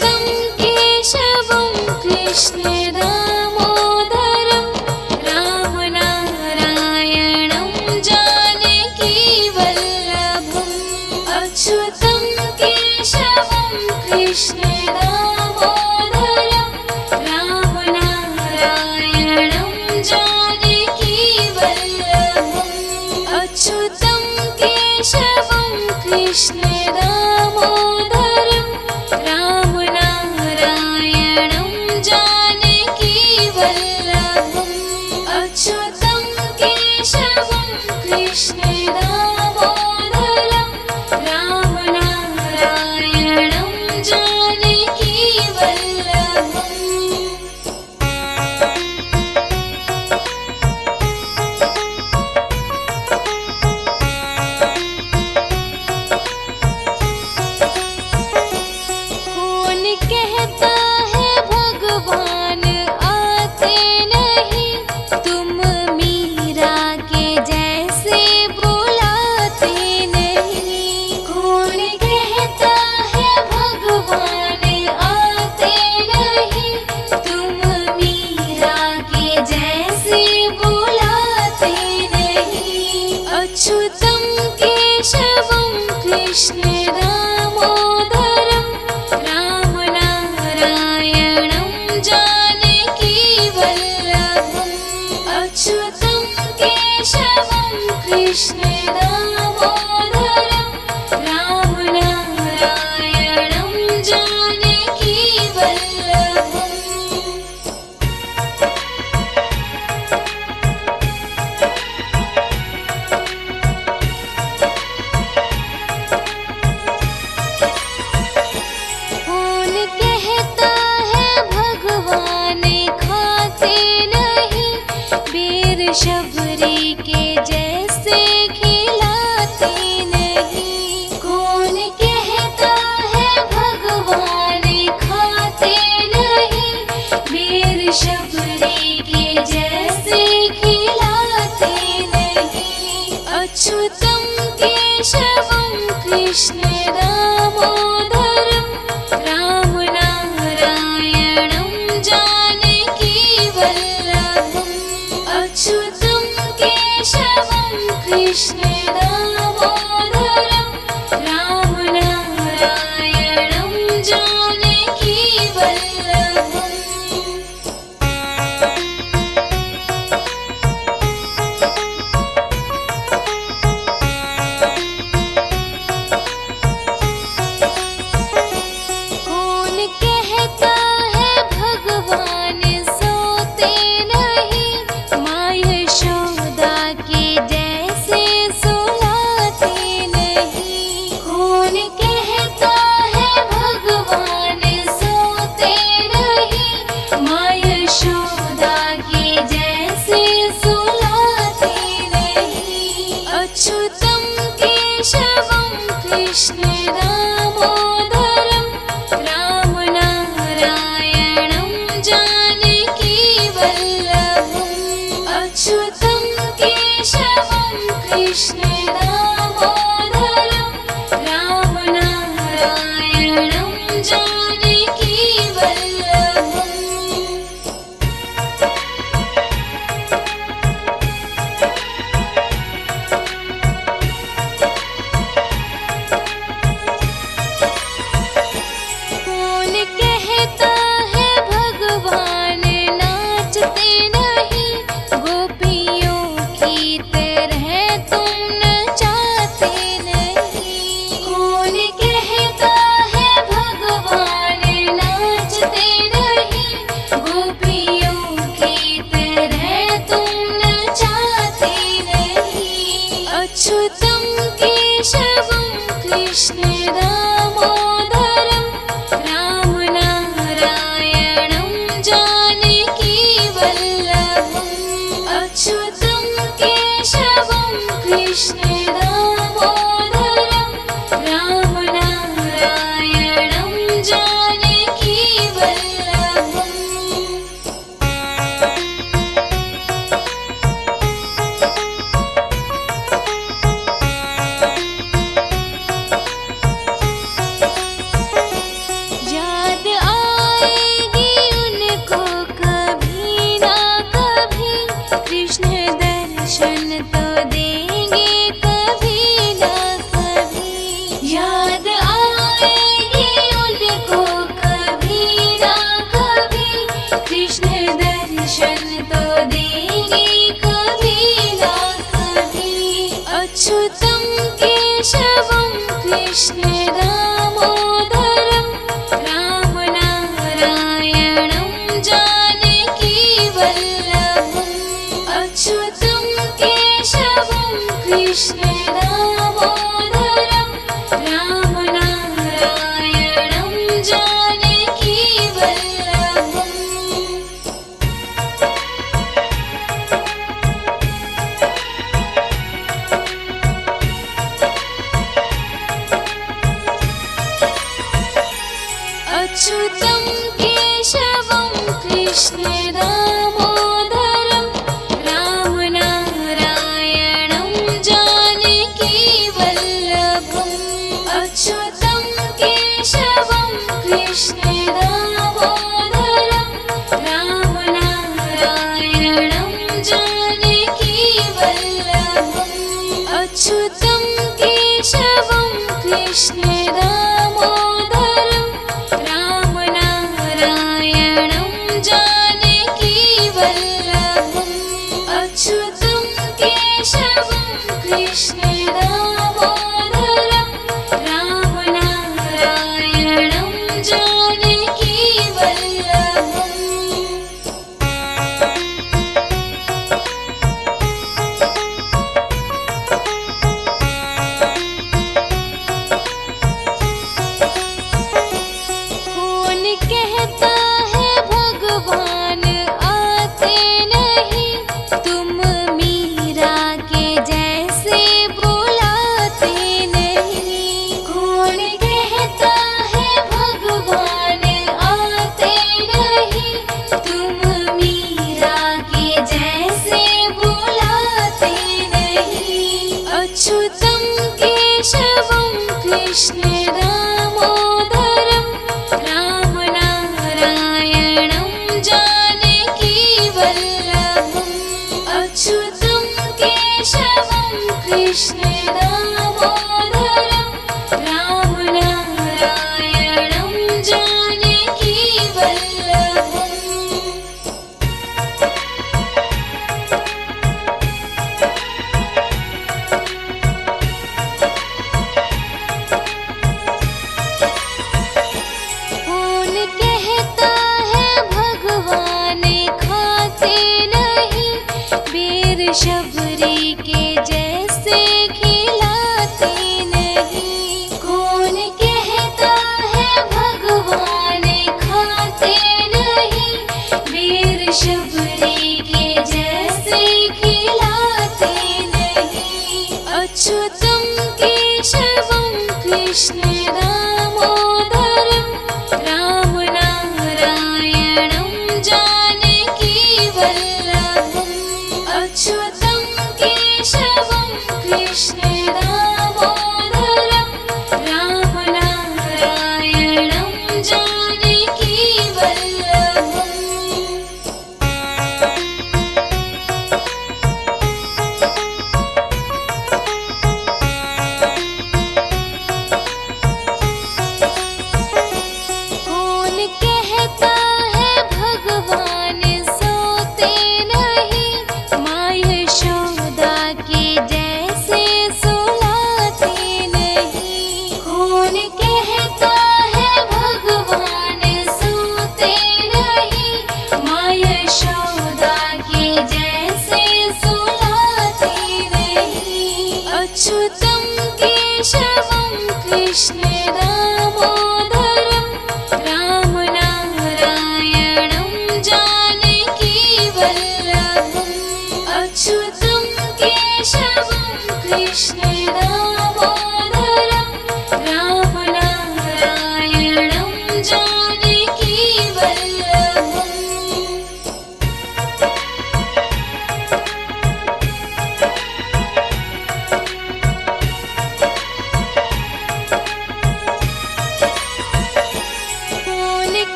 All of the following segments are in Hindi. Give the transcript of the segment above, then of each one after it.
अच्युतं केशवं कृष्ण दामोदरं रामनारायणं जानकीवल्लभम् अच्युतं केशवं कृष्ण दामोदरं रामनारायणं जानकीवल्लभम् अच्युतं केशवं कृष्ण दामोदरं रामनारायणं जानकीवल्लभम् अच्युतं केशवं कृष्ण दामोदरं रामनारायणं जानकीवल्लभम् अच्युतं केशवं कृष्ण दामोदरं रामनारायणं जानकीवल्लभम् अच्युतं केशवं कृष्ण दामोदरं रामनारायणं जानकीवल्लभम्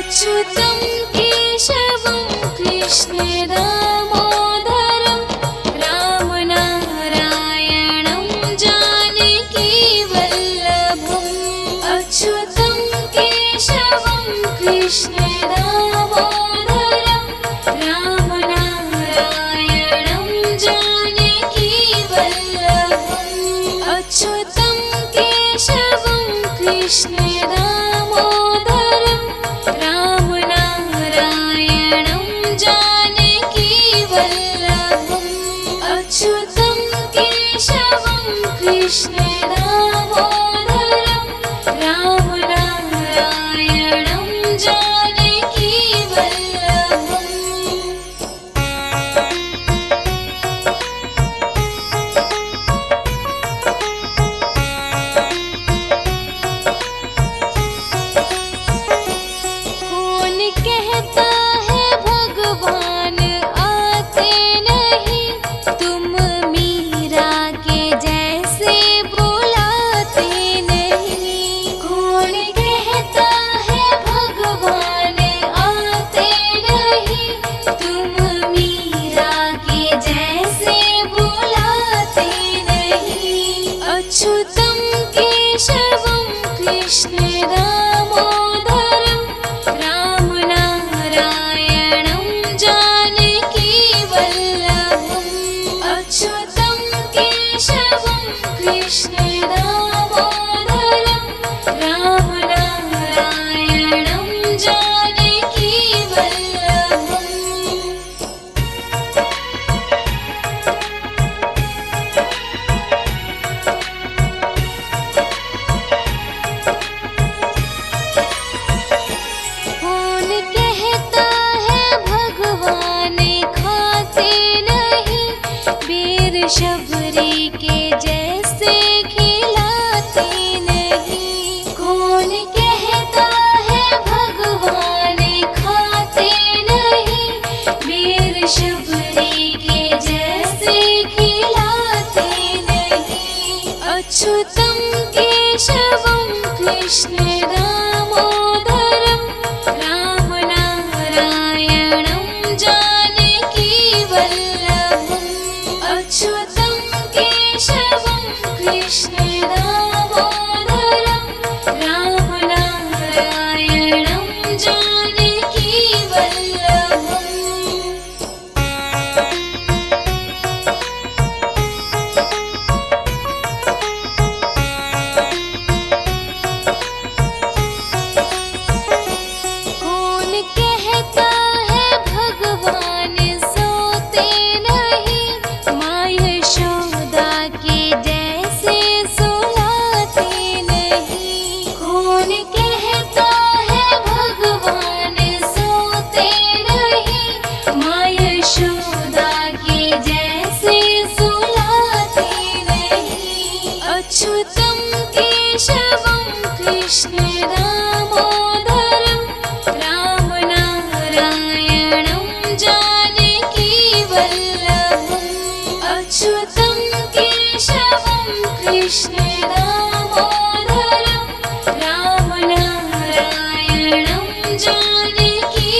अच्युतं केशवं कृष्ण दामोदरं रामनारायणं जानकीवल्लभम् अच्युतं केशवं कृष्ण दामोदरं रामनारायणं जानकीवल्लभम् अच्युतं केशवं कृष्ण दामोदरं रामनारायणं जानकीवल्लभम् अच्युतं केशवं कृष्ण दामोदरं रामनारायणं जानकीवल्लभम् कौन कहता है भगवान आते नहीं, तुम मीरा के जैसे बुलाते नहीं। कौन कहता है भगवान आते नहीं, तुम मीरा के जैसे बुलाते नहीं। अच्युतं केशवं कृष्ण दामोदरं रामनारायणं जानकीवल्लभम् अच्युतं केशवं कृष्ण दामोदरं रामनारायणं जानकीवल्लभम् कौन कहता है भगवान खाते नहीं, बेर शबरी के जैसे खिलाते नहीं। कौन कहता है भगवान खाते नहीं, बेर शबरी के जैसे खिलाते नहीं। अच्युतं केशवं कृष्ण दामोदरं रामनारायणं जानकीवल्लभम् अच्युतं केशवं कृष्ण दामोदरं रामनारायणं जानकीवल्लभम् कौन कहता है भगवान सोते नहीं, माँ यशोदा के जैसे सुलाते नहीं। कौन कहता है भगवान सोते नहीं, माँ यशोदा के जैसे सुलाते नहीं। अच्युतं केशवं कृष्ण दामोदरं रामनारायणं जानकीवल्लभम् अच्युतं केशवं कृष्ण दामोदरं रामनारायणं जानकीवल्लभम्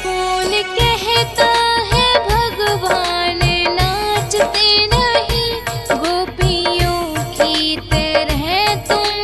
कौन कहता है भगवान नाचते नहीं, गोपियों की तरह तुम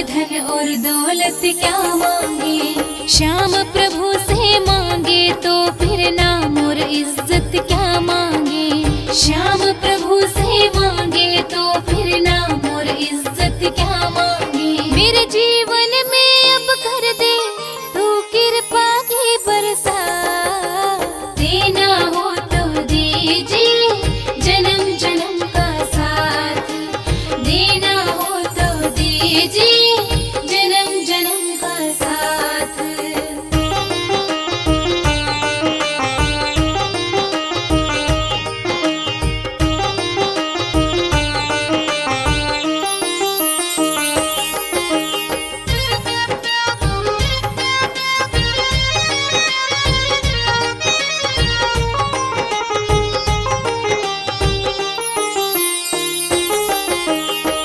मांगे धन और दौलत क्या मांगे, श्याम प्रभु से मांगे तो फिर नाम और इज्जत क्या मांगे, श्याम प्रभु से मांगे तो फिर नाम और इज्जत क्या मांगे। मेरे जीवन में अब कर दे तू कृपा की बरसा, देना हो तो दीजिए जन्म जन्म का साथ, देना हो तो दीजिए जन्म जन्म का साथ।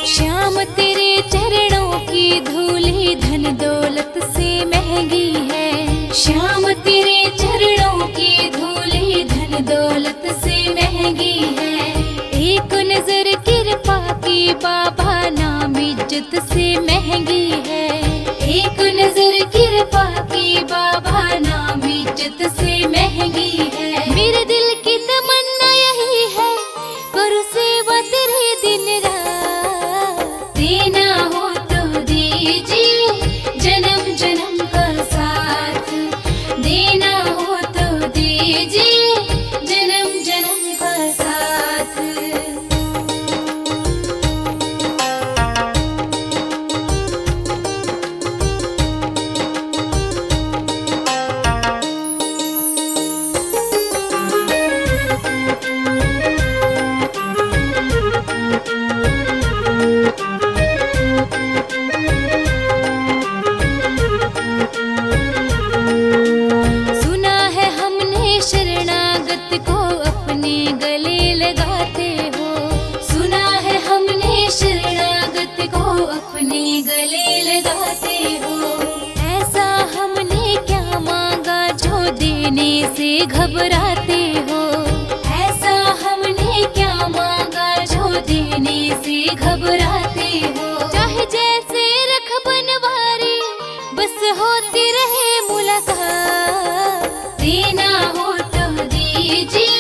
श्याम तेरे चरणों की धूली धन दौलत से महंगी है, श्याम तेरे चरणों की धूली धन दौलत से महंगी है। एक नजर कृपा की बाबा नाम इज्जत से महंगी है, एक नजर कृपा की बाबा नाम इज्जत से महंगी है। मेरे दिल की तमन्ना यही है करूँ सेवा तेरे दिन रात, देना हो तो दीजिए जन्म जन्म का साथ, देना हो तो दीजिए जन्म जन्म का साथ। सुना है हमने शरणागत को अपने गले लगाते हो, सुना है हमने शरणागत को अपने गले लगाते हो। ऐसा हमने क्या मांगा जो देने से घबराते हो, ऐसा हमने क्या मांगा जो देने से घबराते हो। चाहे जैसे रख बनवारी बस होती रहे मुलाकात, देना हो तो दीजिए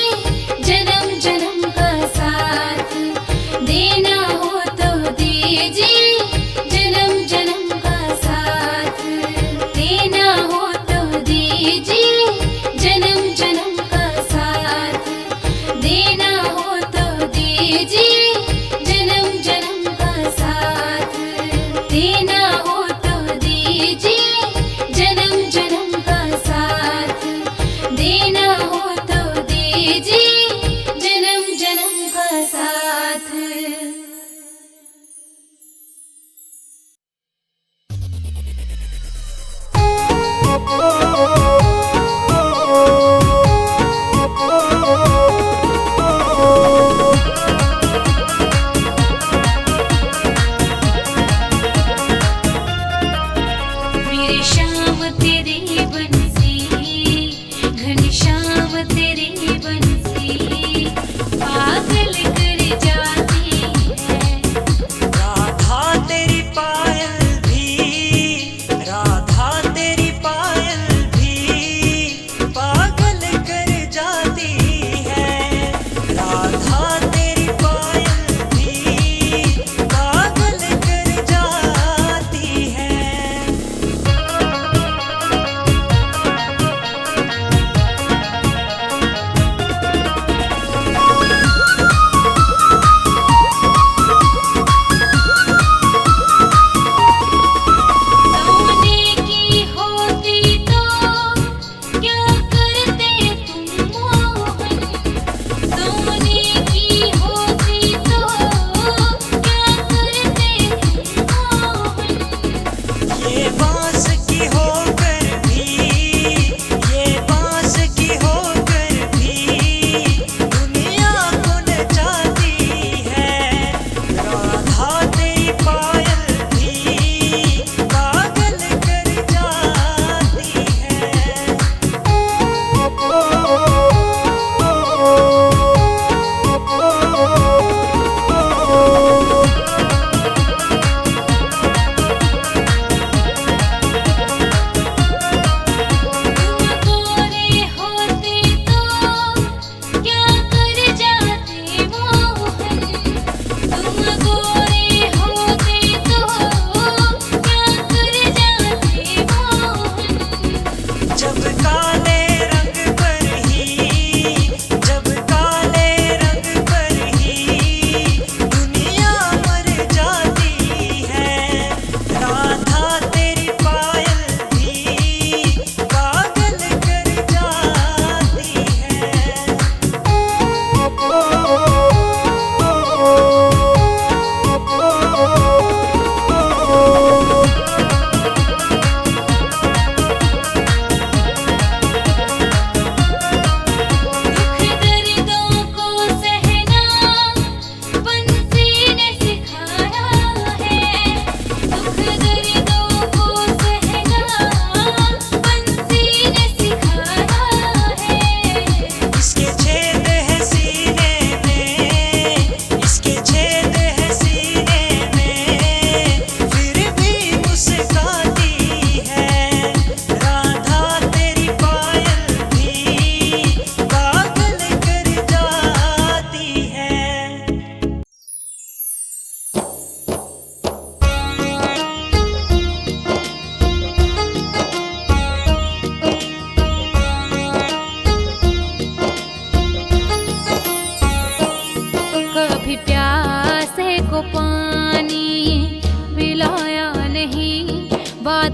जन्म जन्म का साथ, देना हो तो दीजिए जन्म जन्म का साथ, देना हो तो दीजिए जन्म जन्म का साथ, देना हो तो दीजिए जन्म जन्म का साथ, देना हो तो दीजिए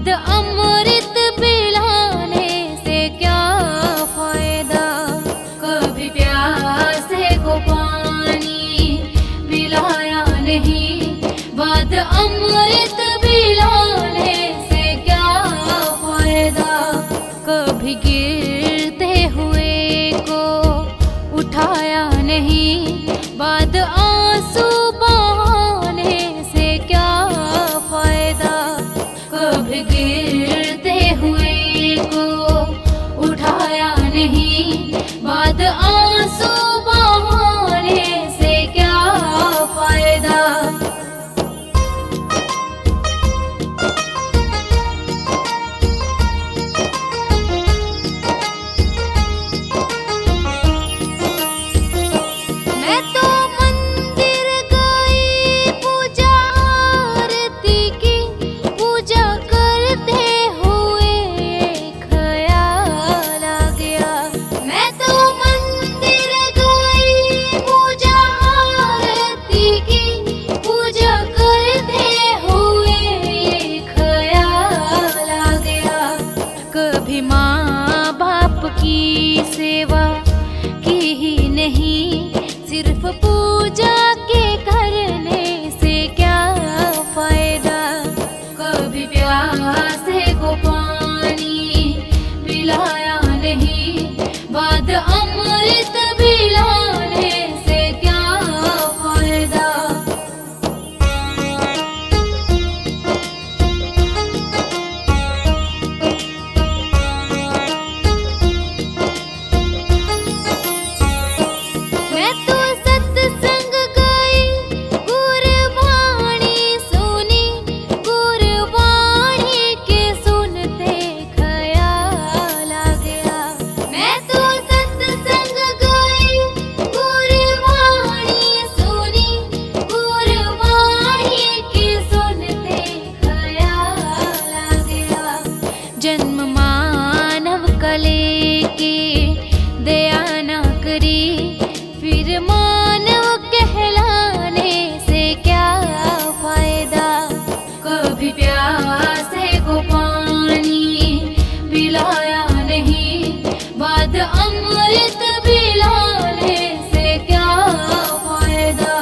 बाद अमृत पिलाने से क्या फायदा। कभी प्यासे को पानी पिलाया नहीं, बाद अमृत पिलाने से क्या फायदा। कभी गिरते हुए को उठाया नहीं, बाद आंसू बहाने से क्या फायदा। कभी गिरते हुए को उठाया नहीं, बाद आंसू बहाने से क्या फायदा। मैं तो मंदिर गई पूजा आरती की, पूजा करते हुए ख्याल आ गया। मैं तो मंदिर गई पूजा आरती की, पूजा करते हुए ख्याल आ गया। कभी माँ बाप की सेवा की ही नहीं, सिर्फ पूजा के करने से क्या फायदा। कभी प्यासे को पानी पिलाया नहीं, बाद अमृत पिलाने से क्या फायदा। मैं तो सत्संग गई, गुरबाणी सुनी, गुरबाणी के सुनते ख्याल आ गया। मैं तो सत्संग गई, गुरबाणी सुनी, गुरबाणी के सुनते ख्याल आ गया। जन्म मानव का लेके दया न करी, फिर मानव कहलाने से क्या फायदा। कभी प्यासे को पानी पिलाया नहीं, बाद अमृत पिलाने से क्या फायदा।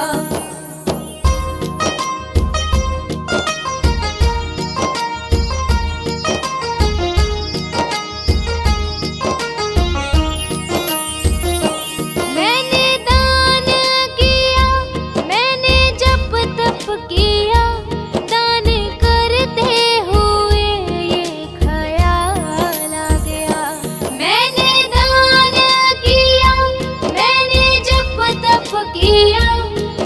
मैंने दान किया, मैंने जप तप किया, दान करते हुए ये ख्याल आ गया। मैंने दान किया, मैंने जप तप किया,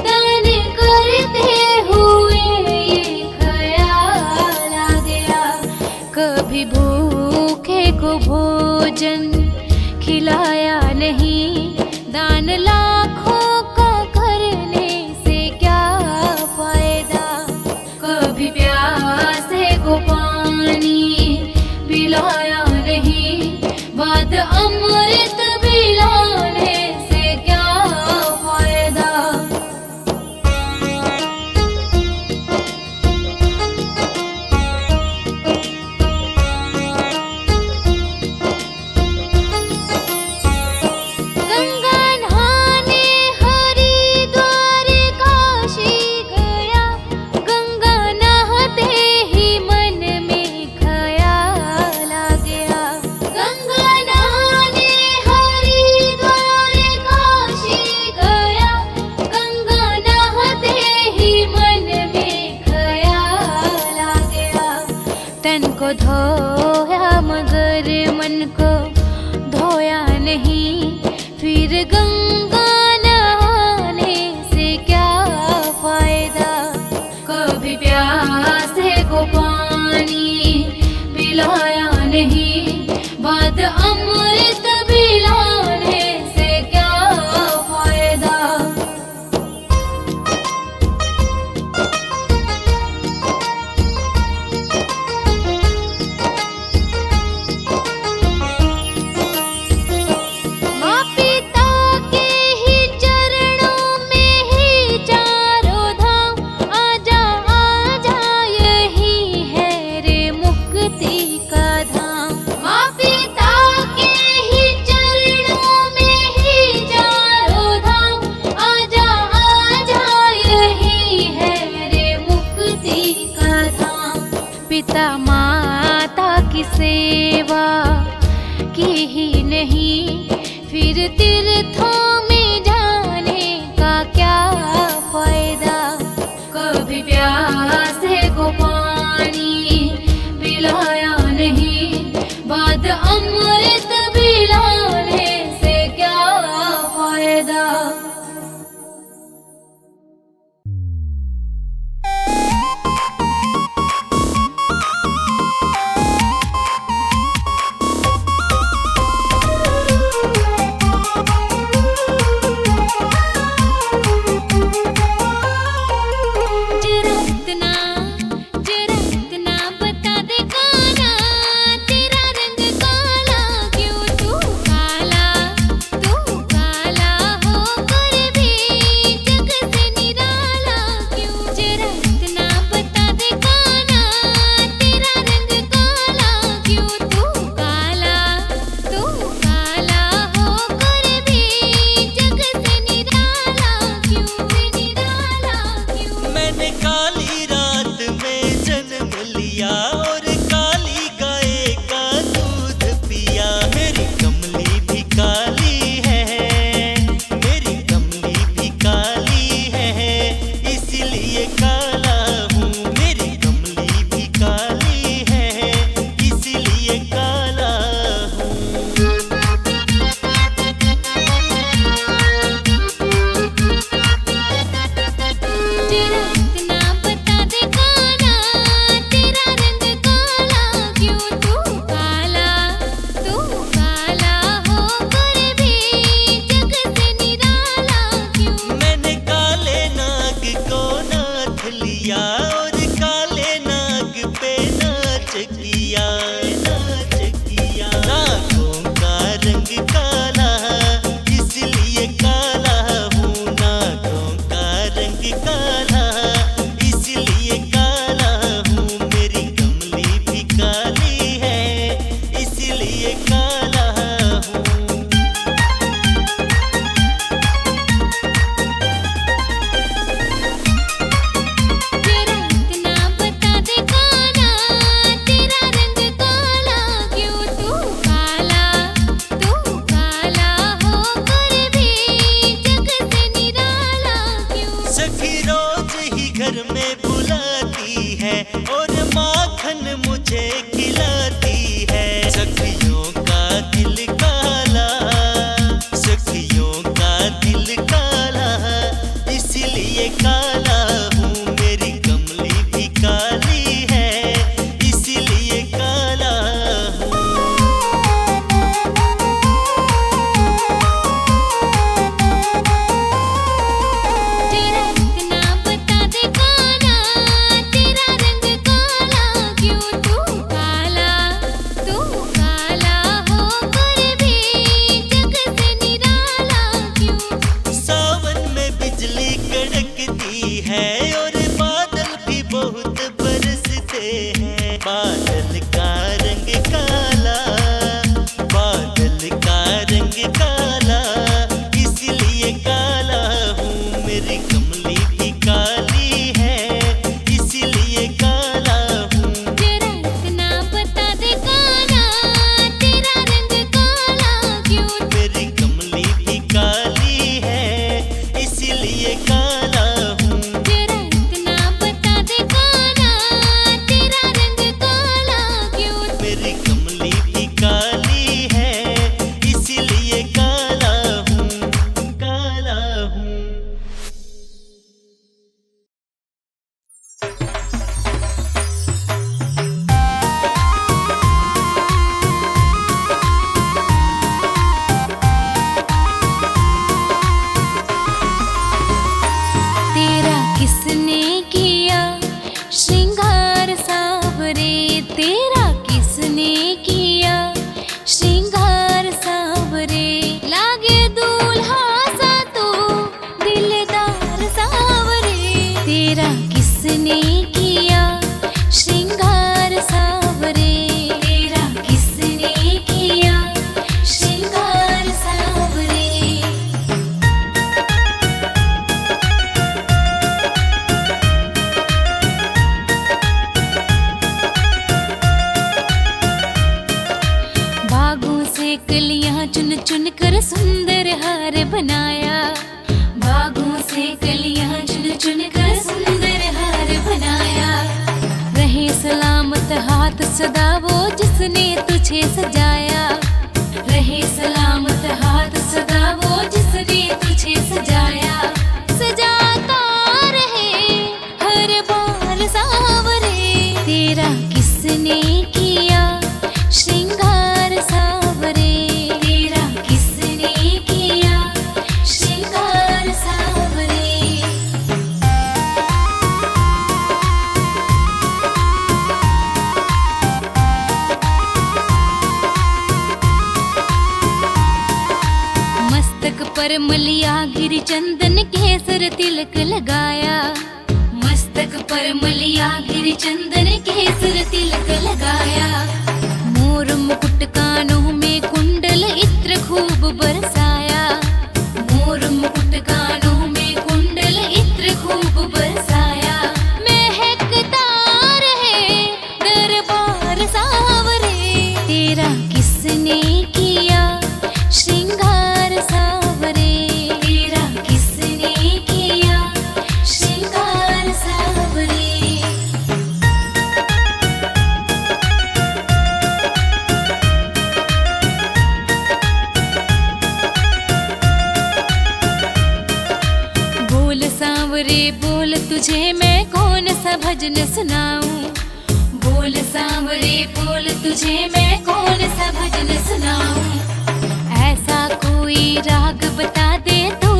दान करते हुए ये ख्याल आ गया। कभी भूखे को भोजन खिलाया नहीं, दान लाखों का करने से क्या फायदा। कभी प्यासे को पानी पिलाया नहीं, बाद अमृत पिलाने से क्या फायदा। गंगा नहाने हरिद्वार काशी गया, गंगा नहाते ही मन में ख्याल आ गया। गंगा नहाने हरिद्वार काशी गया, गंगा नहाते ही मन में ख्याल आ गया। तन को धोया मगर मन को धोया नहीं, फिर गंगा नहाने से क्या फायदा। कभी प्यासे को पानी पिलाया नहीं, बाद अमृत पिलाने से क्या फायदा। माँ पिता पिता माता की सेवा की ही नहीं, फिर तीर्थों में जाने का क्या फायदा। कभी प्यासे को पानी पिलाया नहीं, बाद अमृत पिलाने से क्या फायदा। हार बनाया, बागों से कलियां चुन चुन कर सुंदर हार बनाया। रहे सलामत हाथ सदा वो जिसने तुझे सजाया, रहे सलामत हाथ सदा वो जिसने तुझे सजाया। सजाता रहे हर बार सांवरे, तेरा किसने किया श्रृंगार सांवरे, तेरा किसने किया श्रृंगार सांवरे। मस्तक पर मलिया गिर चंदन केसर तिलक लगाया, मस्तक पर मलिया गिर चंदन केसर तिलक लगाया। मोर मुकुट कानों में कुंडल इत्र खूब बरसाया, मोर मुकुट कानों में कुंडल इत्र खूब बरसाया। महकता रहे दरबार सांवरे, तेरा किसने किया श्रृंगार सांवरे, तेरा किसने किया श्रृंगार सांवरे। बोल सांवरे बोल तुझे मैं कौन सा भजन सुनाऊं, बोल सांवरे बोल तुझे मैं कौन सा भजन सुनाऊं। ऐसा कोई राग बता दे तो